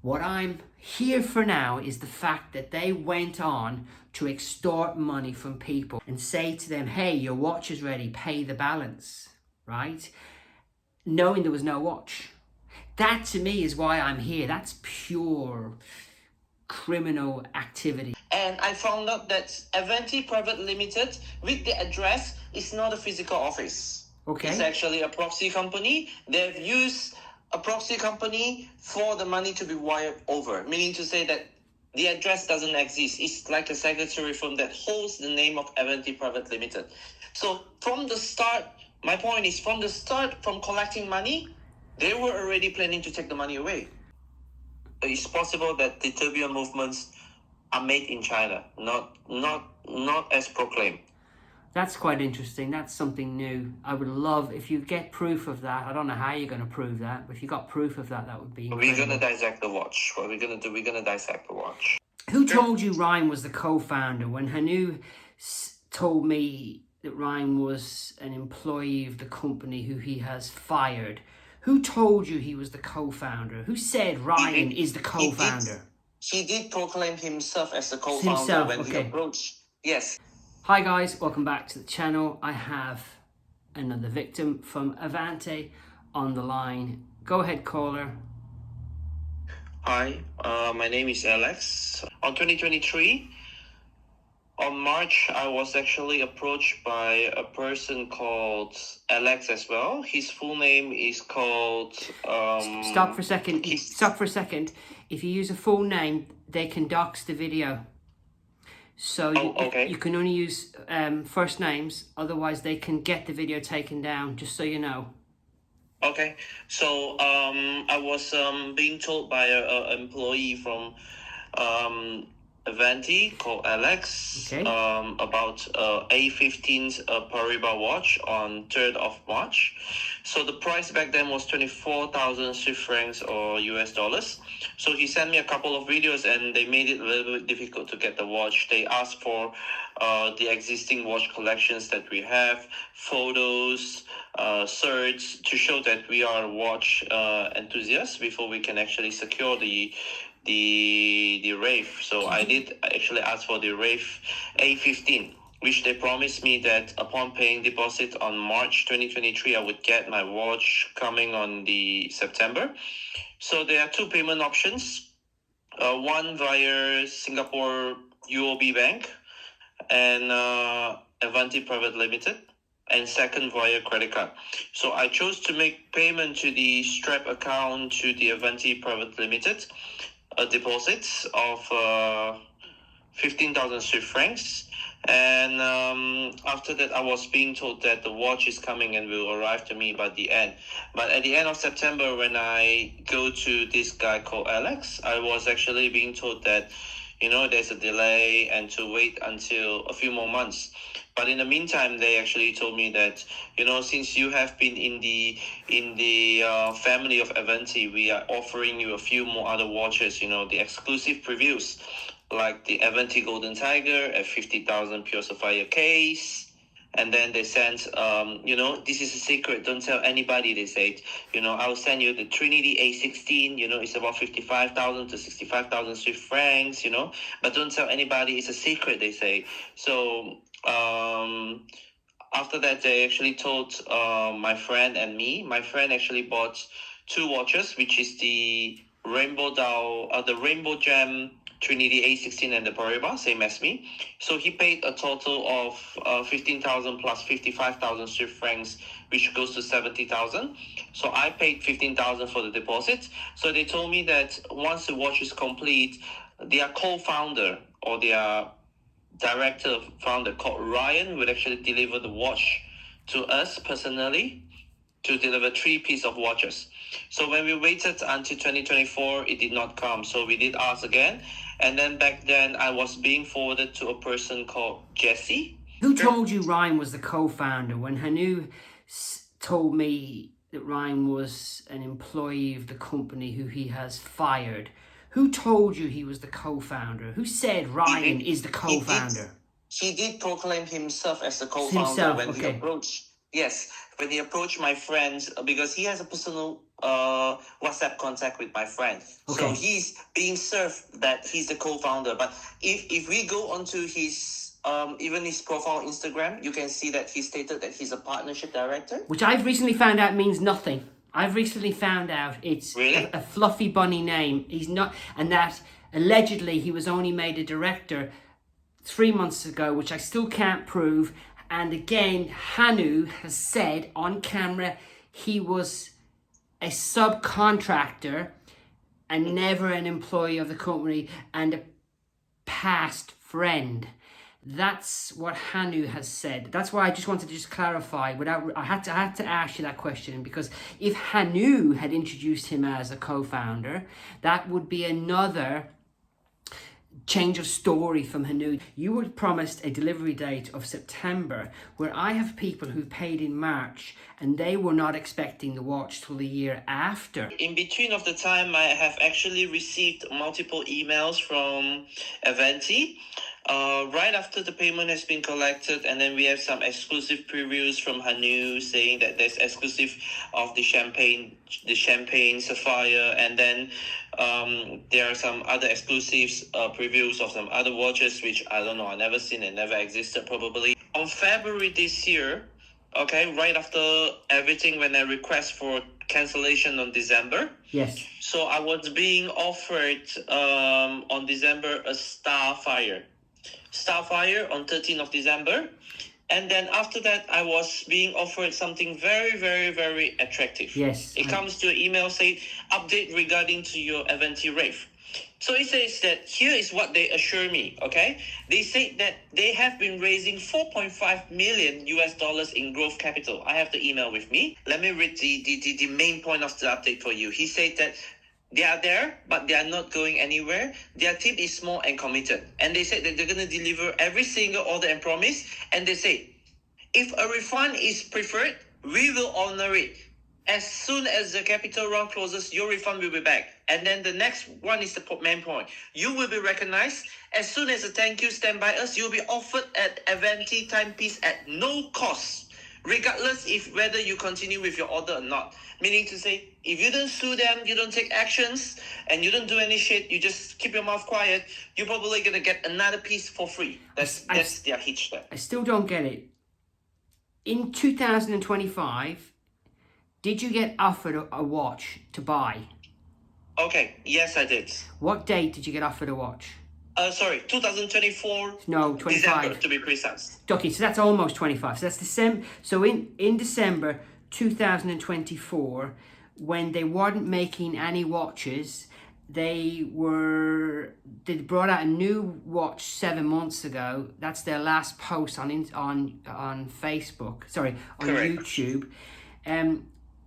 What I'm here for now is the fact that they went on to extort money from people and say to them, hey, your watch is ready, pay the balance, right? Knowing there was no watch. That to me is why I'm here. That's pure criminal activity. And I found out that Aventi Private Limited, with the address, is not a physical office. Okay. It's actually a proxy company. They've used a proxy company for the money to be wired over, meaning to say that the address doesn't exist. It's like a secretary firm that holds the name of Aventi Private Limited. So from the start, my point is from the start, from collecting money, they were already planning to take the money away. It's possible that the turbulent movements are made in China, not as proclaimed. That's quite interesting. That's something new. I would love if you get proof of that. I don't know how you're going to prove that, but if you got proof of that, that would be incredible. We're going to dissect the watch. What we're going to do, we're going to dissect the watch. Who told you Ryan was the co-founder? When Hanu told me that Ryan was an employee of the company who he has fired, who told you he was the co-founder? Who said Ryan is the co-founder? He did proclaim himself as the co-founder when he approached. Yes. Hi guys, welcome back to the channel. I have another victim from Aventi on the line. Go ahead, caller. Hi, my name is Alex. On 2023, on March, I was actually approached by a person called Alex as well. His full name is called... Stop for a second. Stop for a second. If you use a full name, they can dox the video. So you can only use first names, otherwise they can get the video taken down, just so you know. Okay, so I was being told by an employee from Aventi called Alex about A15's Paribas watch on 3rd of March. So the price back then was 24,000 Swiss francs or US dollars. So he sent me a couple of videos and they made it a little bit difficult to get the watch. They asked for the existing watch collections that we have, photos, certs to show that we are watch enthusiasts before we can actually secure the Wraith. So I did actually ask for the Wraith A15, which they promised me that upon paying deposit on March 2023, I would get my watch coming on the September. So there are two payment options, one via Singapore UOB Bank and Aventi Private Limited, and second via credit card. So I chose to make payment to the Strap account to the Aventi Private Limited, a deposit of 15,000 Swiss francs. And after that, I was being told that the watch is coming and will arrive to me by the end. But at the end of September, when I go to this guy called Alex, I was actually being told that, you know, there's a delay and to wait until a few more months. But in the meantime, they actually told me that, you know, since you have been in the family of Aventi, we are offering you a few more other watches, you know, the exclusive previews, like the Aventi Golden Tiger at 50,000 Pure Sapphire case. And then they sent, you know, this is a secret, don't tell anybody, they said. You know, I'll send you the Trinity A16, you know, it's about 55,000 to 65,000 Swiss francs, you know, but don't tell anybody, it's a secret, they say. So after that, they actually told my friend and me. My friend actually bought two watches, which is the Rainbow Gem Trinity A16 and the Paribas, same as me. So he paid a total of 15,000 plus 55,000 Swiss francs, which goes to 70,000. So I paid 15,000 for the deposit. So they told me that once the watch is complete, their co-founder or their director founder called Ryan would actually deliver the watch to us personally to deliver 3 pieces of watches. So when we waited until 2024, it did not come. So we did ask again. And then back then, I was being forwarded to a person called Jesse. Who told you Ryan was the co-founder? When Hanu told me that Ryan was an employee of the company who he has fired, who told you he was the co-founder? Who said Ryan is the co-founder? He did proclaim himself as the co-founder when he approached. Yes, when he approached my friends, because he has a personal WhatsApp contact with my friend, so Okay. he's being served that he's the co-founder. But if we go onto his even his profile on Instagram, you can see that he stated that he's a partnership director. Which I've recently found out means nothing. I've recently found out it's Really? a fluffy bunny name. He's not, and that allegedly he was only made a director 3 months ago, which I still can't prove. And again, Hanu has said on camera he was a subcontractor and never an employee of the company and a past friend. That's what Hanu has said. That's why I just wanted to just clarify. I had to ask you that question, because if Hanu had introduced him as a co-founder, that would be another change of story from Hanu. You were promised a delivery date of September, where I have people who paid in March and they were not expecting the watch till the year after. In between of the time, I have actually received multiple emails from Aventi. Right after the payment has been collected, and then we have some exclusive previews from Hanu saying that there's exclusive of the champagne sapphire, and then there are some other exclusives previews of some other watches which I don't know, I never seen and never existed probably. On February this year, okay, right after everything, when I request for cancellation on December. Yes. So I was being offered on December a Starfire on 13th of December. And then after that, I was being offered something very, very, very attractive. Yes. It comes to an email saying, update regarding to your Aventi Rave. So it says that here is what they assure me, okay? They say that they have been raising 4.5 million US dollars in growth capital. I have the email with me. Let me read the main point of the update for you. He said that they are there, but they are not going anywhere. Their team is small and committed. And they said that they're going to deliver every single order and promise. And they say, if a refund is preferred, we will honor it. As soon as the capital round closes, your refund will be back. And then the next one is the main point. You will be recognized. As soon as a thank you stand by us, you'll be offered at Aventi timepiece at no cost, regardless if whether you continue with your order or not. Meaning to say, if you don't sue them, you don't take actions, and you don't do any shit, you just keep your mouth quiet, you're probably going to get another piece for free. That's their hitch there. I still don't get it. In 2025, did you get offered a watch to buy? Okay, yes, I did. What date did you get offered a watch? 2024. No, 25. December, to be precise. Okay, so that's almost 25. So that's December. So in December 2024, when they weren't making any watches, they brought out a new watch 7 months ago. That's their last post on Facebook. Sorry, on Correct. YouTube.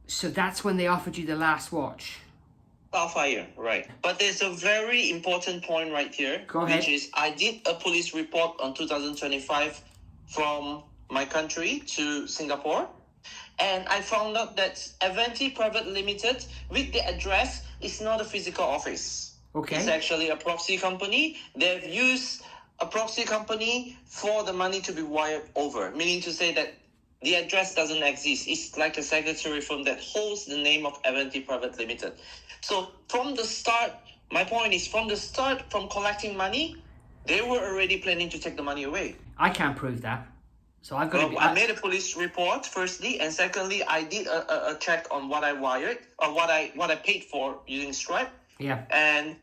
So that's when they offered you the last watch. Starfire, right. But there's a very important point right here. Go ahead. Which is, I did a police report on 2025 from my country to Singapore. And I found out that Aventi Private Limited, with the address, is not a physical office. Okay. It's actually a proxy company. They've used a proxy company for the money to be wired over, meaning to say that the address doesn't exist. It's like a secretary firm that holds the name of Aventi Private Limited. So from the start, my point is, from the start, from collecting money, they were already planning to take the money away. I can't prove that. So I've got I made a police report, firstly, and secondly, I did a check on what I wired, or what I paid for using Stripe. Yeah. And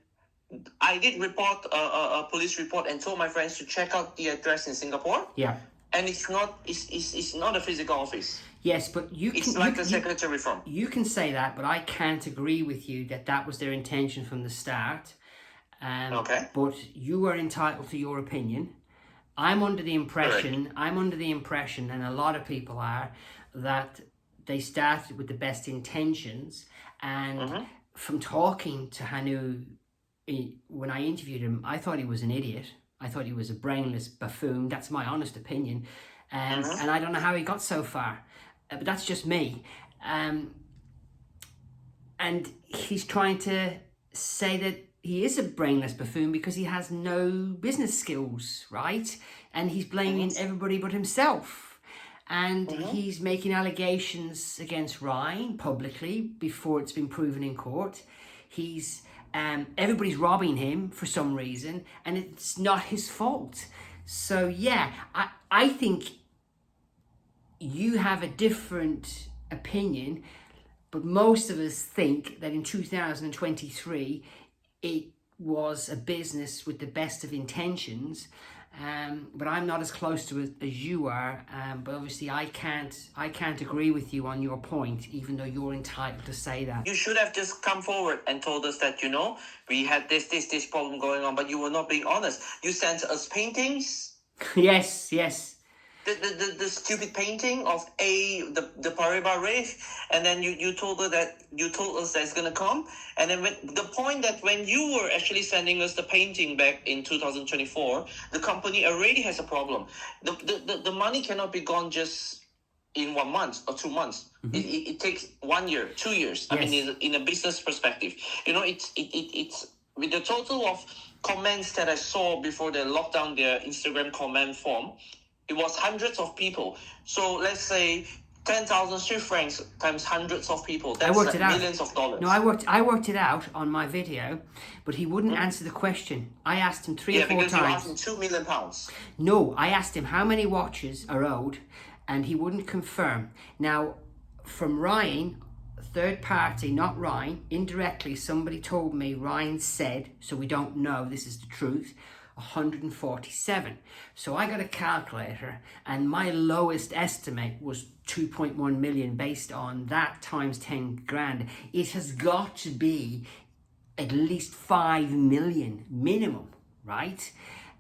I did report a police report and told my friends to check out the address in Singapore. Yeah. And it's not a physical office. Yes, but it's like a secretary firm. You can say that, but I can't agree with you that was their intention from the start. Okay. But you are entitled to your opinion. I'm under the impression, and a lot of people are, that they started with the best intentions. And from talking to Hanu, when I interviewed him, I thought he was an idiot. I thought he was a brainless buffoon. That's my honest opinion. And I don't know how he got so far. But that's just me. And he's trying to say that he is a brainless buffoon because he has no business skills, right? And he's blaming everybody but himself. and he's making allegations against Ryan publicly before it's been proven in court. He's everybody's robbing him for some reason, and it's not his fault. So yeah, I think you have a different opinion, but most of us think that in 2023 it was a business with the best of intentions. But I'm not as close to it as you are. But obviously, I can't agree with you on your point, even though you're entitled to say that. You should have just come forward and told us that, we had this problem going on, but you were not being honest. You sent us paintings. Yes. The stupid painting of the Paribas Reef, and then you told us that it's gonna come, and then when you were actually sending us the painting back in 2024, the company already has a problem. The money cannot be gone just in 1 month or 2 months. It takes 1 year, 2 years. Yes. I mean, in a business perspective, it's with the total of comments that I saw before they locked down their Instagram comment form. It was hundreds of people. So let's say 10,000 Swiss francs times hundreds of people. That's like millions of dollars. No, I worked it out on my video, but he wouldn't answer the question. I asked him 3 or 4 times. Yeah, because you asked him £2 million. No, I asked him how many watches are owed, and he wouldn't confirm. Now, from Ryan, third party, not Ryan, indirectly, somebody told me Ryan said, so we don't know, this is the truth, 147. So I got a calculator, and my lowest estimate was 2.1 million based on that times 10 grand. It has got to be at least 5 million minimum, right?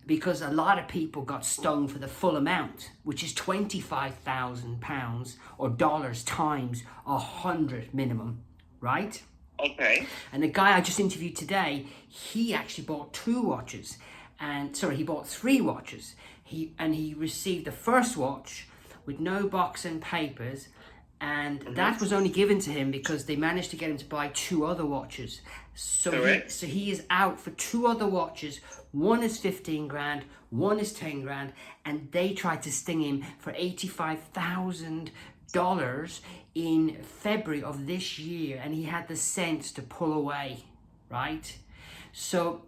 Because a lot of people got stung for the full amount, which is £25,000 or dollars times 100 minimum, right? Okay. And the guy I just interviewed today, he actually bought 2 watches. He bought 3 watches. He received the first watch with no box and papers, and that was only given to him because they managed to get him to buy 2 other watches. So he is out for 2 other watches. One is 15 grand, one is 10 grand, and they tried to sting him for $85,000 in February of this year, and he had the sense to pull away, right? So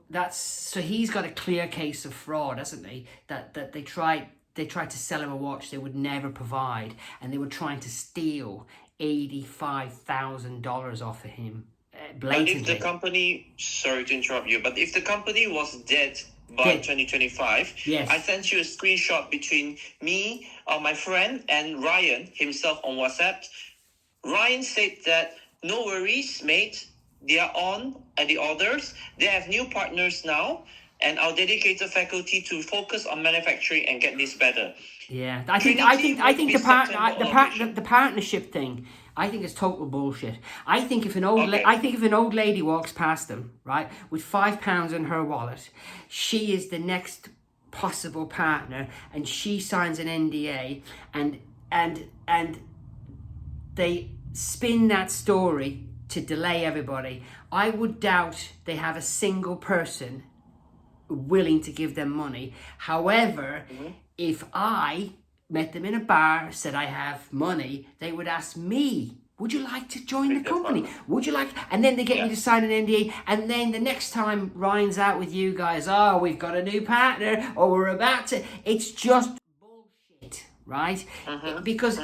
he's got a clear case of fraud, hasn't he? That they tried to sell him a watch they would never provide, and they were trying to steal $85,000 off of him blatantly. But if the company, sorry to interrupt you, but if the company was dead by 2025, yes. I sent you a screenshot between me, my friend, and Ryan himself on WhatsApp. Ryan said that, no worries, mate. They are on at the orders. They have new partners now, and our dedicated faculty to focus on manufacturing and get this better. Yeah, I think the partnership thing, I think is total bullshit. I think if an old lady walks past them, right, with £5 in her wallet, she is the next possible partner, and she signs an NDA, and they spin that story to delay everybody. I would doubt they have a single person willing to give them money. However, if I met them in a bar, said I have money, they would ask me, would you like to join the company? Would you like? And then they get me to sign an NDA. And then the next time Ryan's out with you guys, oh, we've got a new partner, or we're about to. It's just bullshit, right? Because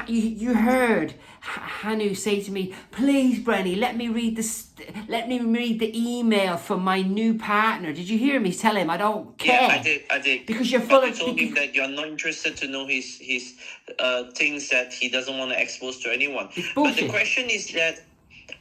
you heard Hanu say to me, please, Brenny, let me read the email from my new partner. Did you hear me tell him I don't care? Yeah, I did. Because you're full of... You told him that you're not interested to know his things that he doesn't want to expose to anyone. But the question is that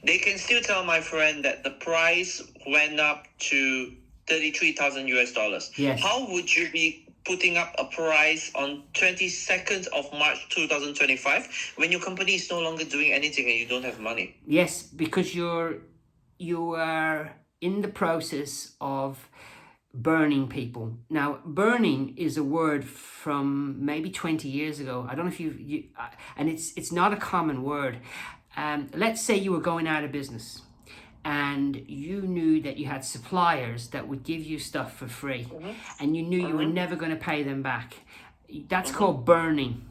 they can still tell my friend that the price went up to $33,000. Yes. How would you be putting up a price on 22nd of March 2025 when your company is no longer doing anything and you don't have money? Yes, because you are in the process of burning people. Now, burning is a word from maybe 20 years ago. I don't know if you and it's not a common word. Let's say you were going out of business, and you knew that you had suppliers that would give you stuff for free, and you knew you were never going to pay them back. That's called burning,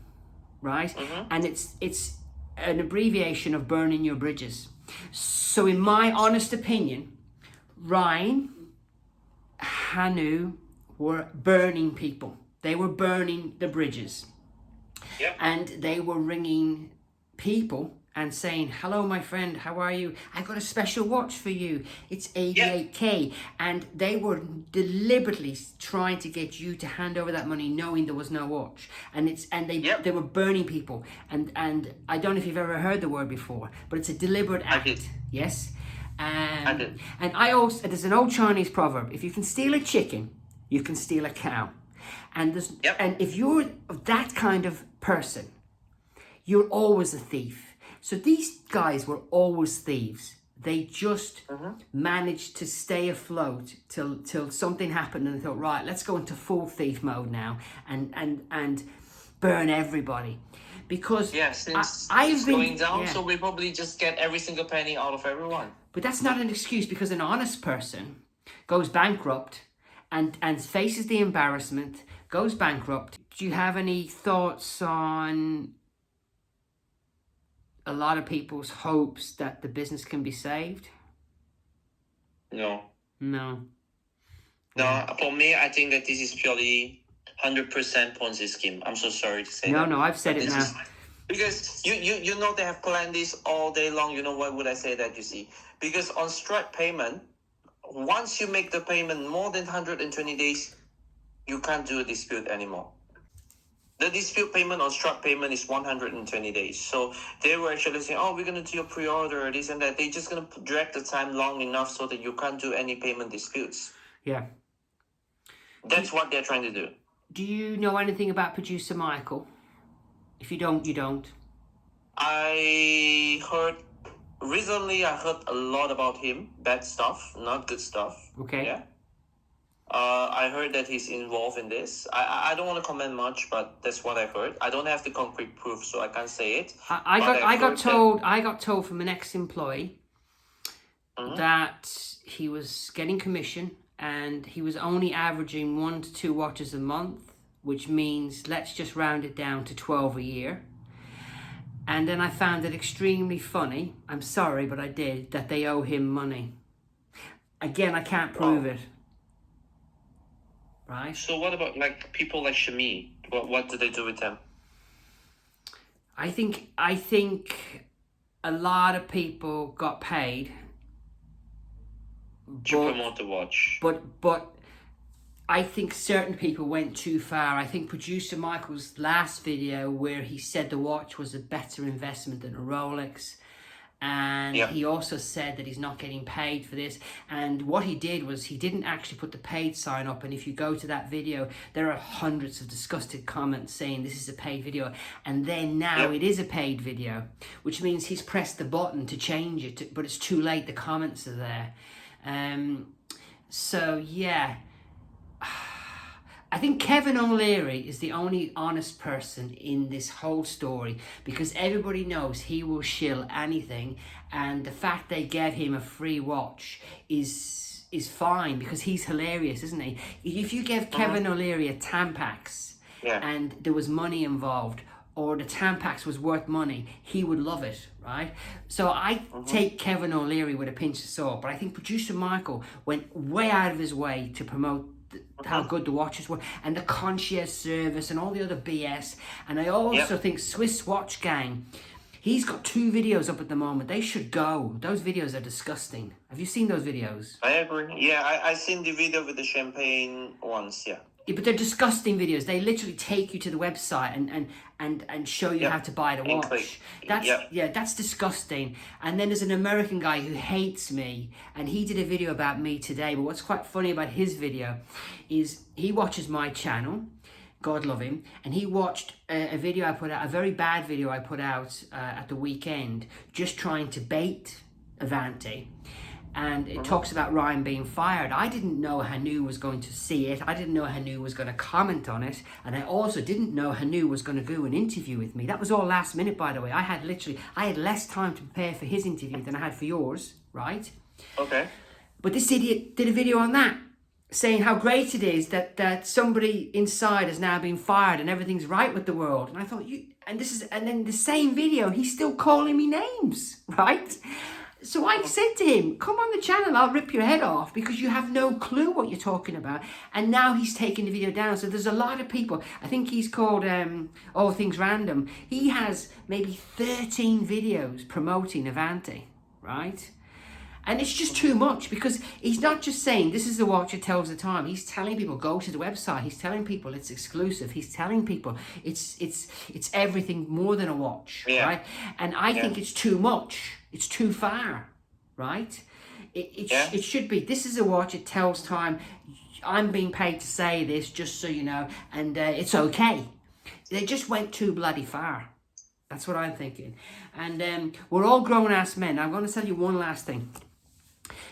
right? And it's an abbreviation of burning your bridges. So in my honest opinion, Ryan, Hanu were burning people. They were burning the bridges. Yep. And they were ringing people and saying, hello, my friend, how are you? I got a special watch for you. It's 88K. And they were deliberately trying to get you to hand over that money knowing there was no watch. And they were burning people. And I don't know if you've ever heard the word before, but it's a deliberate act. I did. Yes? I did. And I also, there's an old Chinese proverb, if you can steal a chicken, you can steal a cow. And if you're that kind of person, you're always a thief. So these guys were always thieves. They just managed to stay afloat till something happened, and they thought, right, let's go into full thief mode now and burn everybody. Because since it's going down, so we probably just get every single penny out of everyone. But that's not an excuse, because an honest person goes bankrupt and faces the embarrassment, goes bankrupt. Do you have any thoughts on a lot of people's hopes that the business can be saved? No. No. No, for me, I think that this is purely 100% Ponzi scheme. I'm so sorry to say that. No, I've said it now. Because you know they have planned this all day long. You know why would I say that, you see? Because on Stripe payment, once you make the payment more than 120 days, you can't do a dispute anymore. The dispute payment on Stripe payment is 120 days. So they were actually saying, oh, we're going to do a pre-order, this and that. They're just going to drag the time long enough so that you can't do any payment disputes. Yeah. That's what they're trying to do. Do you know anything about producer Michael? If you don't, you don't. Recently I heard a lot about him. Bad stuff, not good stuff. Okay. Yeah. I heard that he's involved in this. I don't want to comment much, but that's what I heard. I don't have the concrete proof, so I can't say it. I got told from an ex-employee that he was getting commission and he was only averaging 1 to 2 watches a month, which means let's just round it down to 12 a year. And then I found it extremely funny, I'm sorry, but I did, that they owe him money. Again, I can't prove it. Right. So what about like people like Shami? What do they do with them? I think a lot of people got paid to promote the watch. But I think certain people went too far. I think producer Michael's last video where he said the watch was a better investment than a Rolex. And he also said that he's not getting paid for this. And what he did was he didn't actually put the paid sign up. And if you go to that video, there are hundreds of disgusted comments saying this is a paid video. And then now it is a paid video, which means he's pressed the button to change it, but it's too late. The comments are there. So yeah, I think Kevin O'Leary is the only honest person in this whole story, because everybody knows he will shill anything, and the fact they gave him a free watch is fine because he's hilarious, isn't he? If you give Kevin O'Leary a Tampax and there was money involved, or the Tampax was worth money, he would love it, right? So I take Kevin O'Leary with a pinch of salt, but I think producer Michael went way out of his way to promote how good the watches were and the concierge service and all the other BS. And I also think Swiss Watch Gang, he's got 2 videos up at the moment. They should go. Those videos are disgusting. Have you seen those videos? I agree. Yeah, I seen the video with the champagne ones, yeah. But they're disgusting videos. They literally take you to the website and show you how to buy the watch. That's disgusting. And then there's an American guy who hates me, and he did a video about me today. But what's quite funny about his video is he watches my channel, God love him, and he watched a video I put out, a very bad video I put out at the weekend, just trying to bait Aventi. And it talks about Ryan being fired. I didn't know Hanu was going to see it. I didn't know Hanu was going to comment on it. And I also didn't know Hanu was going to do an interview with me. That was all last minute, by the way. I had less time to prepare for his interview than I had for yours, right? Okay. But this idiot did a video on that. saying how great it is that somebody inside has now been fired and everything's right with the world. And I thought, and then the same video, he's still calling me names, right? So I said to him, come on the channel, I'll rip your head off, because you have no clue what you're talking about. And now he's taking the video down. So there's a lot of people. I think he's called All Things Random. He has maybe 13 videos promoting Aventi, right? And it's just too much, because he's not just saying this is the watch that tells the time. He's telling people go to the website. He's telling people it's exclusive. He's telling people it's everything more than a watch, right? And I think it's too much. It's too far, right? It should be, this is a watch, it tells time. I'm being paid to say this, just so you know, and it's okay. They just went too bloody far. That's what I'm thinking. And we're all grown-ass men. I'm going to tell you one last thing.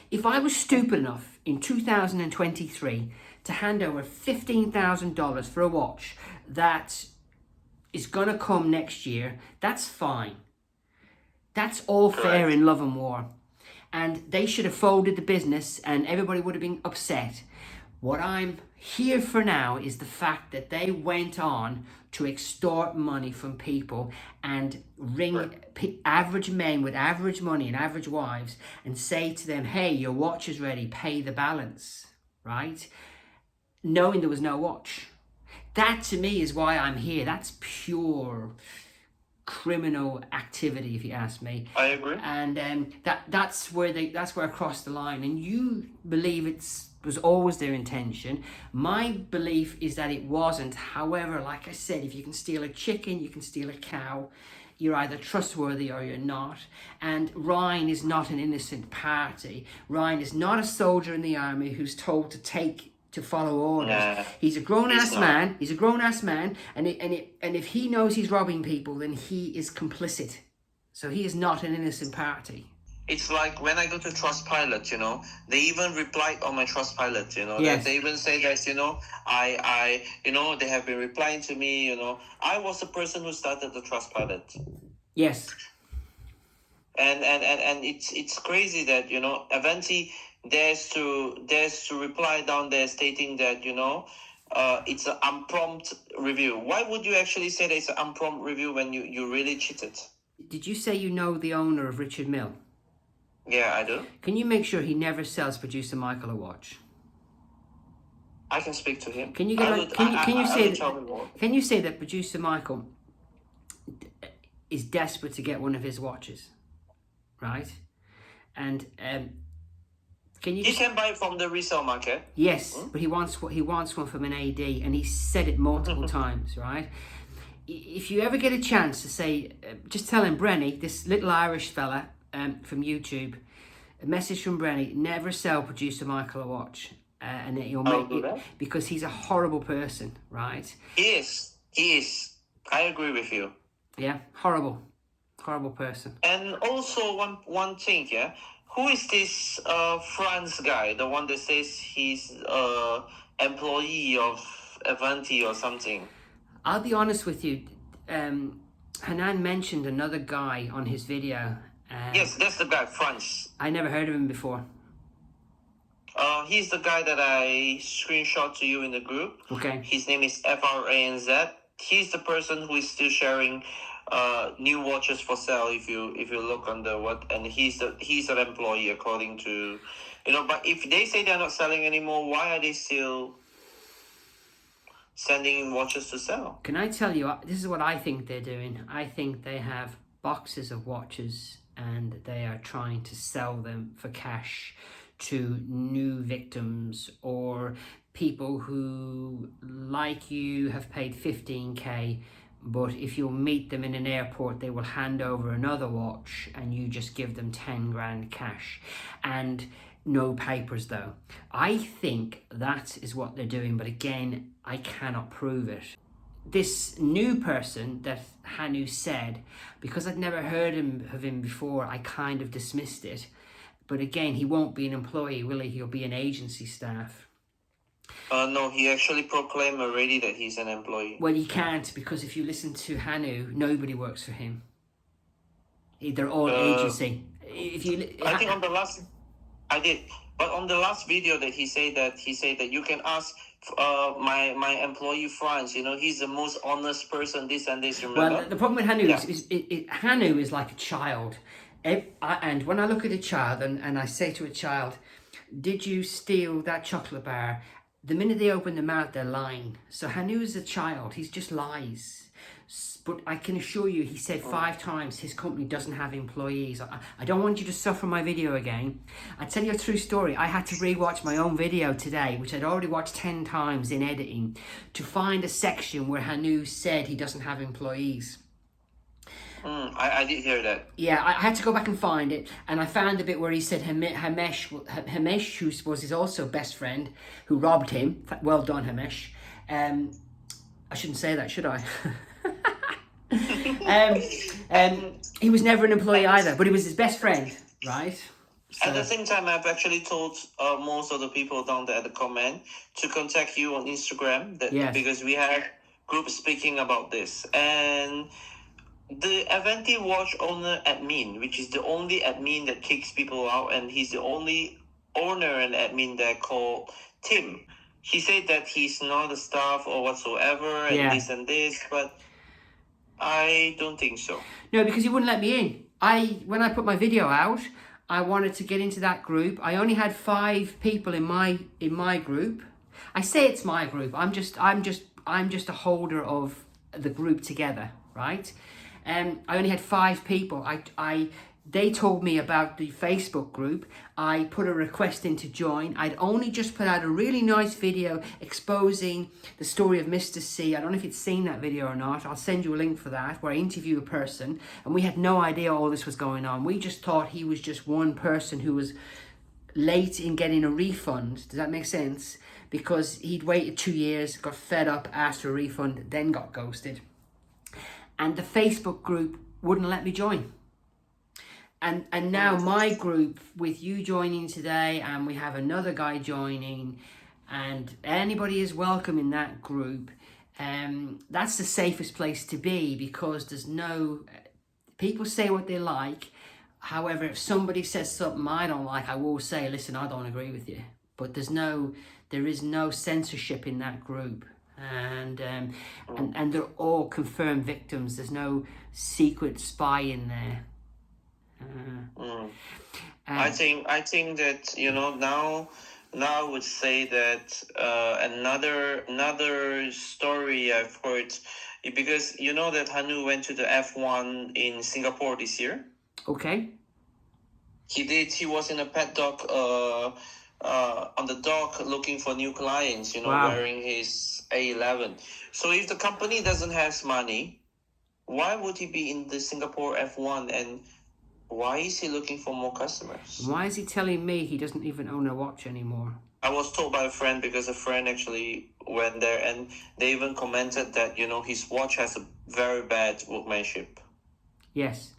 If I was stupid enough in 2023 to hand over $15,000 for a watch that is going to come next year, that's fine. That's all fair in love and war. And they should have folded the business and everybody would have been upset. What I'm here for now is the fact that they went on to extort money from people and ring average men with average money and average wives and say to them, hey, your watch is ready, pay the balance, right? Knowing there was no watch. That to me is why I'm here. That's pure criminal activity, if you ask me. I agree. And that's where I crossed the line. And you believe was always their intention. My belief is that it wasn't. However, like I said, if you can steal a chicken, you can steal a cow. You're either trustworthy or you're not. And Ryan is not an innocent party. Ryan is not a soldier in the army who's told to follow orders. Nah, he's a grown-ass man. He's a grown-ass man. And if he knows he's robbing people, then he is complicit. So he is not an innocent party. It's like when I go to Trustpilot, you know, they even replied on my Trustpilot, you know, yes. They even say that, you know, I they have been replying to me, you know, I was the person who started the Trustpilot. Yes. And it's crazy that, you know, Aventi dares to reply down there stating that, you know, it's an unprompt review. Why would you actually say that it's an unprompt review when you really cheated? Did you say you know the owner of Richard Mille? Yeah, I do. Can you make sure he never sells Producer Michael a watch? I can speak to him. Can you say that Producer Michael is desperate to get one of his watches, right? And he can buy it from the resale market. Yes, but he wants one from an AD, and he said it multiple times, right? If you ever get a chance to say, just tell him, Brenny, this little Irish fella from YouTube, a message from Brenny, never sell Producer Michael a watch, and he'll make it, because he's a horrible person, right? He is. I agree with you. Yeah, horrible person. And also one thing, yeah. Who is this France guy? The one that says he's employee of Aventi or something. I'll be honest with you. Hanan mentioned another guy on his video. Yes, that's the guy, France. I never heard of him before. He's the guy that I screenshot to you in the group. Okay. His name is FRANZ. He's the person who is still sharing new watches for sale. If you look on the what, and he's an employee according to, you know. But if they say they're not selling anymore, why are they still sending in watches to sell? Can I tell you? This is what I think they're doing. I think they have boxes of watches and they are trying to sell them for cash to new victims or people who, like you, have paid 15k, but if you'll meet them in an airport, they will hand over another watch and you just give them 10 grand cash and no papers though. I think that is what they're doing, but again, I cannot prove it. This new person that Hanu said, because I'd never heard of him before, I kind of dismissed it. But again, he won't be an employee, will he? He'll be an agency staff. No, he actually proclaimed already that he's an employee. Well, he can't, because if you listen to Hanu, nobody works for him. They're all agency. I think on the last... I did. But on the last video that he said that you can ask my employee Franz. He's the most honest person. This and this. Remember? Well, the problem with Hanu Yeah. is Hanu is like a child. And when I look at a child and I say to a child, did you steal that chocolate bar? The minute they open their mouth, they're lying. So Hanu is a child. He's just lies. But I can assure you, he said 5 times his company doesn't have employees. I don't want you to suffer my video again. I tell you a true story. I had to rewatch my own video today, which I'd already watched 10 times in editing, to find a section where Hanu said he doesn't have employees. I did hear that. Yeah, I had to go back and find it, and I found the bit where he said Hamesh, who was his also best friend, who robbed him. Well done, Hamesh. I shouldn't say that, should I? He was never an employee either, but he was his best friend, right? At the same time, I've actually told most of the people down there at the comment to contact you on Instagram because we have groups speaking about this. And the Aventi watch owner admin, which is the only admin that kicks people out, and he's the only owner and admin there called Tim. He said that he's not a staff or whatsoever, and this and this, but I don't think so. No, because he wouldn't let me in. When I put my video out, I wanted to get into that group. I only had 5 people in my group. I say it's my group. I'm just a holder of the group together, right? I only had 5 people. They told me about the Facebook group. I put a request in to join. I'd only just put out a really nice video exposing the story of Mr. C. I don't know if you'd seen that video or not. I'll send you a link for that, where I interview a person, and we had no idea all this was going on. We just thought he was just one person who was late in getting a refund. Does that make sense? Because he'd waited 2 years, got fed up, asked for a refund, then got ghosted. And the Facebook group wouldn't let me join. And now my group, with you joining today, and we have another guy joining, and anybody is welcome in that group. That's the safest place to be, because there's no... People say what they like. However, if somebody says something I don't like, I will say, listen, I don't agree with you. But there is no censorship in that group. And they're all confirmed victims. There's no secret spy in there. I think that now I would say that another story I've heard, because that Hanu went to the F1 in Singapore this year. Okay. He did. He was in a paddock on the dock looking for new clients. Wow. Wearing his A11. So if the company doesn't have money, why would he be in the Singapore F1, and why is he looking for more customers? Why is he telling me he doesn't even own a watch anymore? I was told by a friend, because a friend actually went there, and they even commented that, his watch has a very bad workmanship. Yes.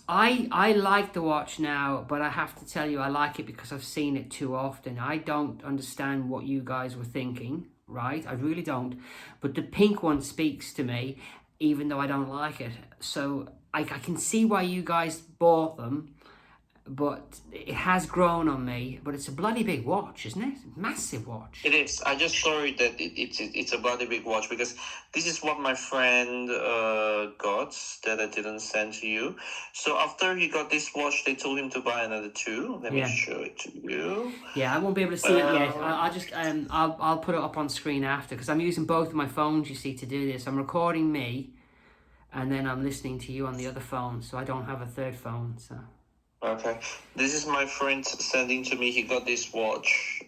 I like the watch now, but I have to tell you, I like it because I've seen it too often. I don't understand what you guys were thinking, right? I really don't. But the pink one speaks to me, even though I don't like it. So I can see why you guys bought them, but it has grown on me. But it's a bloody big watch, isn't it? Massive watch. It is. I just sorry that it's a bloody big watch, because this is what my friend got that I didn't send to you. So after he got this watch, they told him to buy another 2. Let me show it to you. Yeah, I won't be able to see it yet. I'll put it up on screen after, because I'm using both of my phones, you see, to do this. I'm recording me, and then I'm listening to you on the other phone, so I don't have a third phone. So. Okay, this is my friend sending to me. He got this watch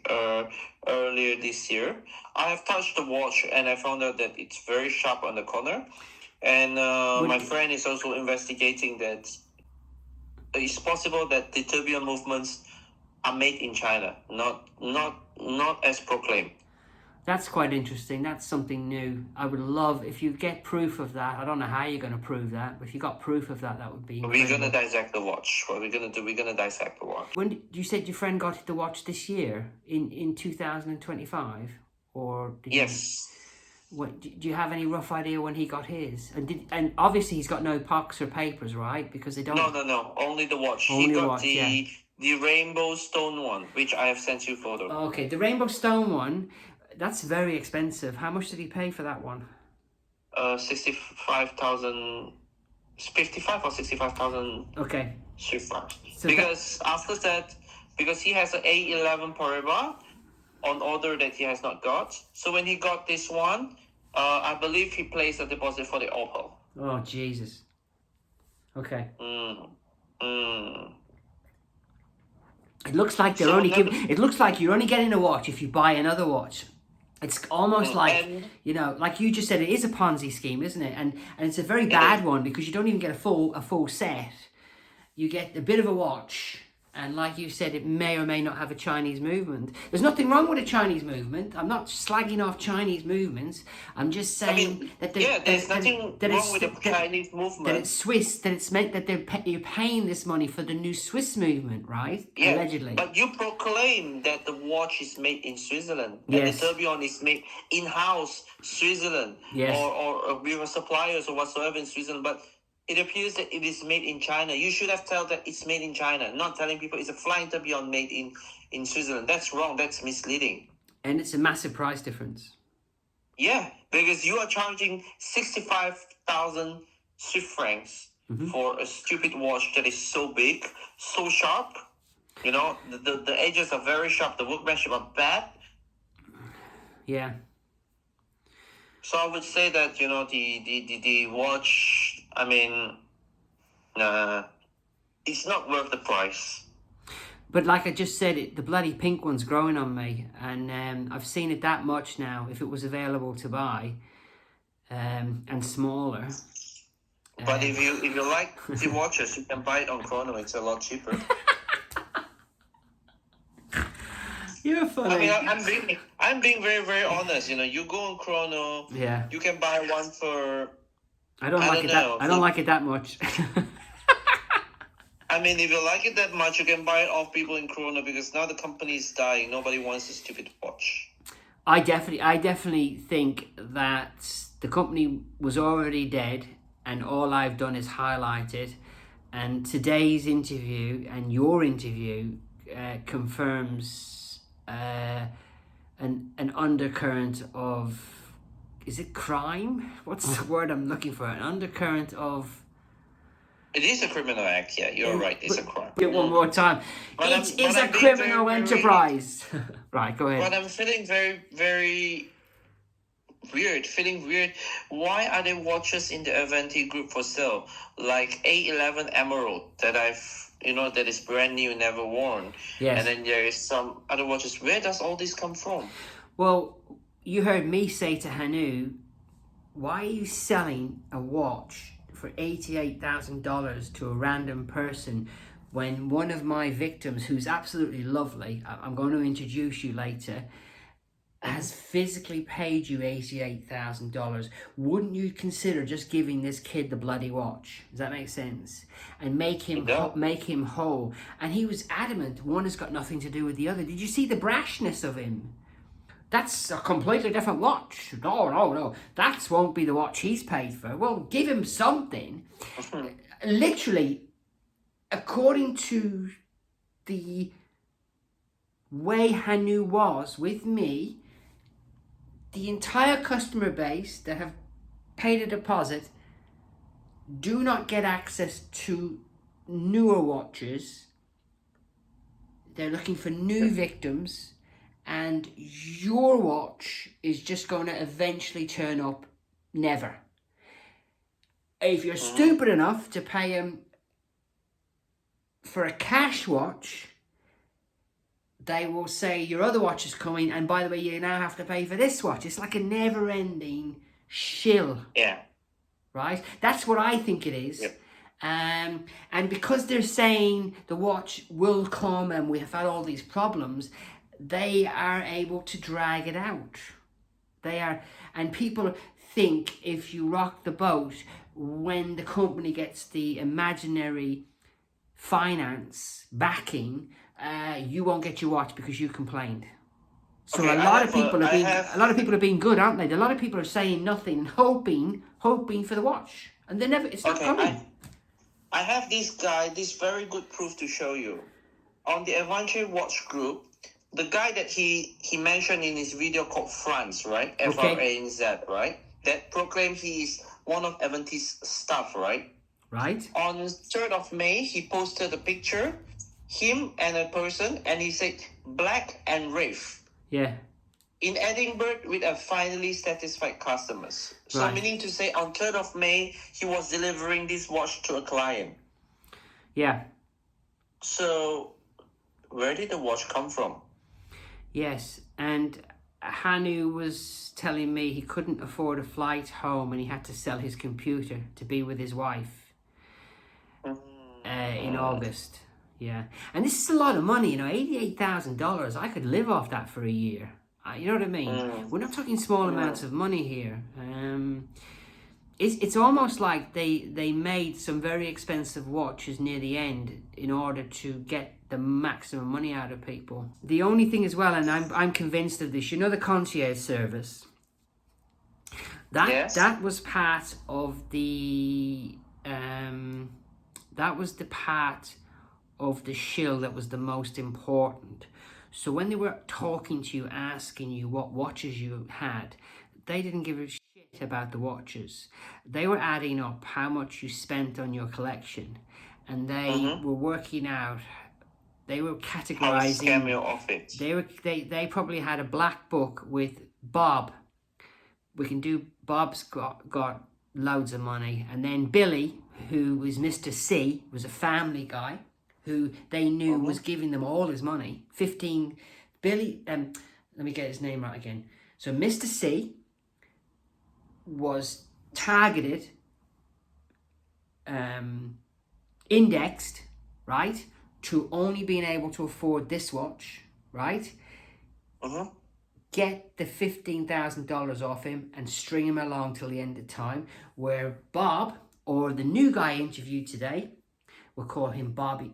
earlier this year. I have touched the watch, and I found out that it's very sharp on the corner. And my friend is also investigating that it's possible that the tourbillon movements are made in China, not as proclaimed. That's quite interesting. That's something new. I would love, if you get proof of that. I don't know how you're going to prove that, but if you got proof of that, that would be incredible. We're going to dissect the watch. What we're going to do, we're going to dissect the watch. When you said your friend got the watch this year, in 2025? Or did yes. Do you have any rough idea when he got his? And obviously he's got no pox or papers, right? Because they don't... No. Only the watch. Only he got the watch, The rainbow stone one, which I have sent you photo. Okay, the Rainbow Stone one, that's very expensive. How much did he pay for that one? 65,000, 55 or 65,000 Okay. Swiss francs. So Because after that, because he has an A11 Paribas on order that he has not got. So when he got this one, I believe he placed a deposit for the Opal. Oh, Jesus. Okay. It looks like they're only giving. It looks like you're only getting a watch if you buy another watch. It's almost like, you know, like you just said, it is a Ponzi scheme, isn't it? And it's a very bad one because you don't even get a full set. You get a bit of a watch, and like you said, it may or may not have a Chinese movement. There's nothing wrong with a Chinese movement. I'm not slagging off Chinese movements. I'm just saying there's nothing wrong with the Chinese movement. That it's Swiss. That it's meant that you're paying this money for the new Swiss movement, right? Yeah, allegedly. But you proclaim that the watch is made in Switzerland, yes. and the tourbillon is made in-house Switzerland, yes. or with suppliers or whatsoever in Switzerland, but it appears that it is made in China. You should have told that it's made in China, not telling people it's a flying tourbillon made in Switzerland. That's wrong. That's misleading. And it's a massive price difference. Yeah, because you are charging 65,000 Swiss francs for a stupid watch that is so big, so sharp. You know, the edges are very sharp. The workmanship are bad. Yeah. So I would say that, you know, the watch, I mean, it's not worth the price. But like I just said, the bloody pink one's growing on me, and I've seen it that much now. If it was available to buy, and smaller. But if you like the watches, you can buy it on Chrono. It's a lot cheaper. You're funny. I mean, I'm being very, very honest. You know, you go on Chrono. Yeah. You can buy one for. I don't like it that much. I mean, if you like it that much, you can buy it off people in Chrono, because now the company is dying. Nobody wants a stupid watch. I definitely think that the company was already dead, and all I've done is highlight it. And today's interview and your interview confirms an undercurrent of, is it crime? What's the word I'm looking for? An undercurrent of. It is a criminal act, yeah. You're right. It's a crime. Do it one more time. It is a criminal enterprise. Right, go ahead. But I'm feeling very, very weird. Why are there watches in the Aventi group for sale? Like A11 Emerald that that is brand new, never worn. Yes. And then there is some other watches. Where does all this come from? Well, you heard me say to Hanu, why are you selling a watch for $88,000 to a random person when one of my victims, who's absolutely lovely, I'm going to introduce you later, has physically paid you $88,000? Wouldn't you consider just giving this kid the bloody watch? Does that make sense? And make him whole? And he was adamant one has got nothing to do with the other. Did you see the brashness of him? That's a completely different watch. No. That won't be the watch he's paid for. Well, give him something. Literally, according to the way Hanu was with me, the entire customer base that have paid a deposit do not get access to newer watches. They're looking for new victims. And your watch is just going to eventually turn up never. If you're stupid enough to pay him for a cash watch, they will say your other watch is coming, and by the way, you now have to pay for this watch. It's like a never-ending shill. Yeah. Right? That's what I think it is. Yep. And because they're saying the watch will come and we have had all these problems, they are able to drag it out. And people think if you rock the boat, when the company gets the imaginary finance backing, you won't get your watch because you complained. So a lot of people are being good, aren't they? A lot of people are saying nothing, hoping for the watch, and it's not coming. I have this very good proof to show you. on the Aventi watch group, the guy that he mentioned in his video called Franz, right? Okay. Franz, right? That proclaimed he is one of Aventi's staff, right? Right. On 3rd of May, he posted a picture, him and a person, and he said, Black and Rafe. Yeah. In Edinburgh with a finally satisfied customers. So Right. meaning to say on 3rd of May, he was delivering this watch to a client. Yeah. So where did the watch come from? Yes, and Hanu was telling me he couldn't afford a flight home and he had to sell his computer to be with his wife in August. Yeah, and this is a lot of money, you know, $88,000. I could live off that for a year. You know what I mean? We're not talking small amounts of money here. It's almost like they made some very expensive watches near the end in order to get the maximum money out of people. The only thing as well, and I'm convinced of this, you know, the concierge service. That was part of the that was the part of the shill that was the most important. So when they were talking to you, asking you what watches you had, they didn't give a shit about the watches. They were adding up how much you spent on your collection, and they were working out. They were categorizing. They probably had a black book with Bob. We can do. Bob's got loads of money, and then Billy, who was Mr. C, was a family guy who they knew was giving them all his money. 15 Billy. Let me get his name right again. So Mr. C was targeted, indexed, right, to only being able to afford this watch, right? Get the $15,000 off him and string him along till the end of time. Where Bob, or the new guy interviewed today, we'll call him Bob,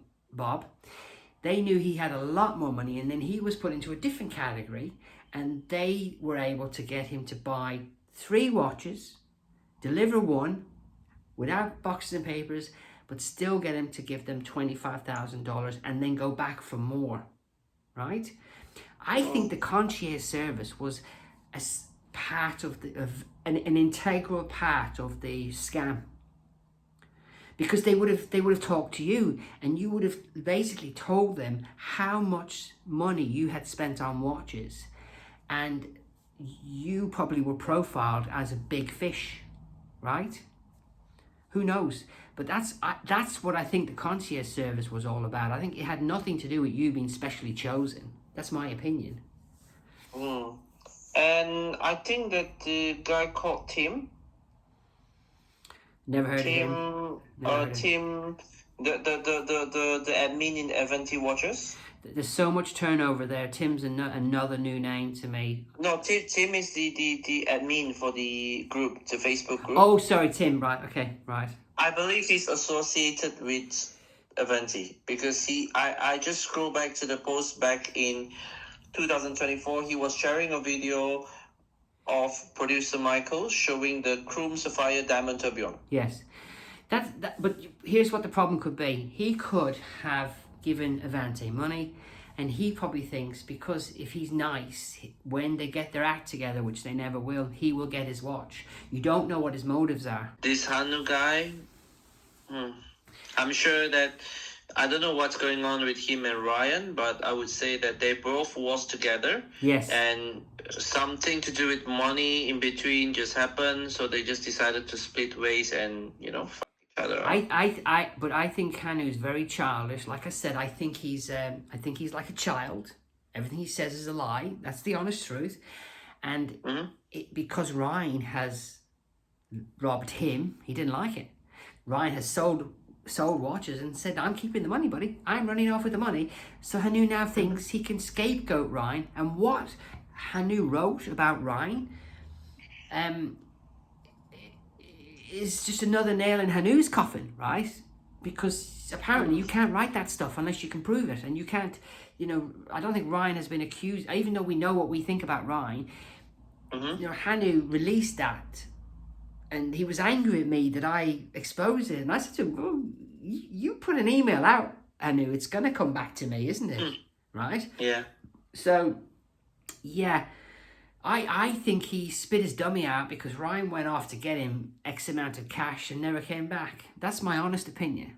they knew he had a lot more money, and then he was put into a different category, and they were able to get him to buy 3 watches, deliver 1 without boxes and papers, but still get him to give them $25,000 and then go back for more, right? I think the concierge service was a part of an integral part of the scam, because they would have talked to you, and you would have basically told them how much money you had spent on watches, and you probably were profiled as a big fish, right? Who knows? But that's what I think the concierge service was all about. I think it had nothing to do with you being specially chosen. That's my opinion. And I think that the guy called Tim. Never heard of him. Tim, the admin in Aventi Watches. There's so much turnover there. Tim's another new name to me. No, Tim is the admin for the group, the Facebook group. Oh, sorry, Tim. Right. Okay. Right. I believe he's associated with Aventi because I just scroll back to the post back in 2024. He was sharing a video of producer Michael showing the Chrome Sapphire Diamond Tourbillon. Yes, but here's what the problem could be. He could have given Aventi money, and he probably thinks because if he's nice, when they get their act together, which they never will, he will get his watch. You don't know what his motives are. This Hanu guy, I'm sure that I don't know what's going on with him and Ryan, but I would say that they both was together. Yes. And something to do with money in between just happened, so they just decided to split ways and fuck each other up. But I think Hanu is very childish. Like I said, I think he's like a child. Everything he says is a lie. That's the honest truth. And because Ryan has robbed him, he didn't like it. Ryan has sold watches and said, I'm keeping the money, buddy. I'm running off with the money. So Hanu now thinks he can scapegoat Ryan. And what Hanu wrote about Ryan is just another nail in Hanu's coffin, right? Because apparently you can't write that stuff unless you can prove it. And you can't, I don't think Ryan has been accused, even though we know what we think about Ryan. Hanu released that. And he was angry at me that I exposed it. And I said to him, you put an email out Anu, it's going to come back to me, isn't it? Right? Yeah. So, yeah, I think he spit his dummy out because Ryan went off to get him X amount of cash and never came back. That's my honest opinion.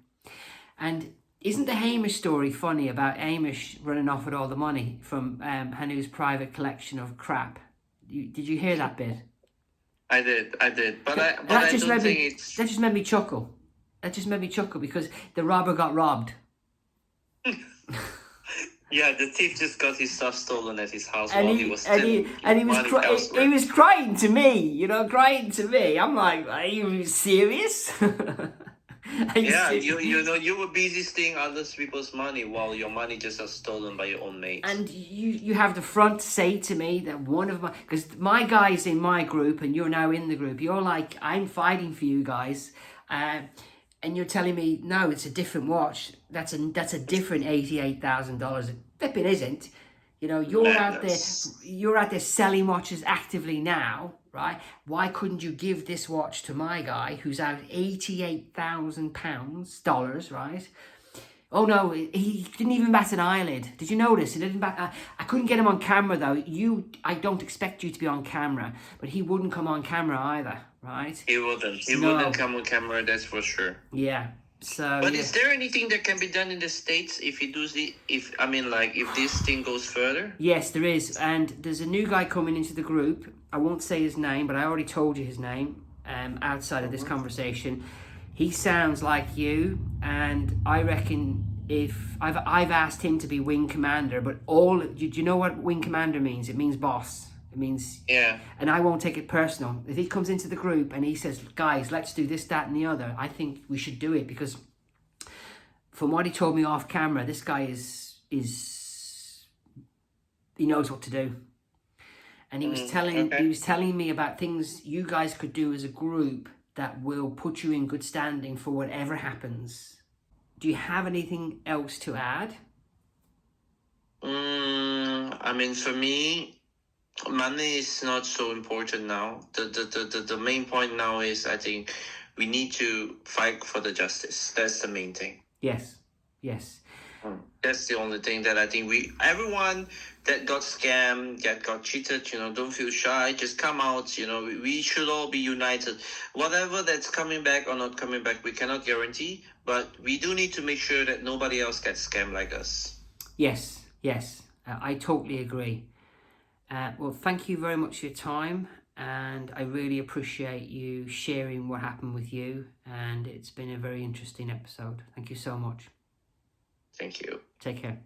And isn't the Hamish story funny about Hamish running off with all the money from Hanu's private collection of crap? Did you hear that bit? I did, but I That don't think it's. just made me chuckle. That just made me chuckle because the robber got robbed. Yeah, the thief just got his stuff stolen at his house And while he he was still he was crying to me, you know, crying to me. I'm like, are you serious? Yeah, you know, you were busy stealing other people's money while your money just got stolen by your own mates. And you have the front to say to me that one of my, because my guy's in my group and you're now in the group, you're like, I'm fighting for you guys, and you're telling me no, it's a different watch. That's a different $88,000. Flip it isn't. You know, you're out there selling watches actively now, right? Why couldn't you give this watch to my guy who's out $88,000, right? Oh no, he didn't even bat an eyelid. Did you notice? He didn't bat. I couldn't get him on camera though. I don't expect you to be on camera, but he wouldn't come on camera either, right? He wouldn't. He wouldn't come on camera. That's for sure. Yeah. So. But is there anything that can be done in the States if you do if this thing goes further? Yes, there is, and there's a new guy coming into the group. I won't say his name, but I already told you his name. Outside of this conversation. He sounds like you, and I reckon if I've asked him to be wing commander, but do you know what wing commander means? It means boss. It means and I won't take it personal. If he comes into the group and he says, "Guys, let's do this, that, and the other," I think we should do it because, from what he told me off camera, this guy is he knows what to do, and he was telling me about things you guys could do as a group that will put you in good standing for whatever happens. Do you have anything else to add? For me, money is not so important now. The main point now is I think we need to fight for the justice. That's the main thing. Yes. That's the only thing that I think everyone that got scammed, got cheated, don't feel shy. Just come out. We should all be united. Whatever that's coming back or not coming back, we cannot guarantee. But we do need to make sure that nobody else gets scammed like us. Yes. I totally agree. Well, thank you very much for your time. And I really appreciate you sharing what happened with you. And it's been a very interesting episode. Thank you so much. Thank you. Take care.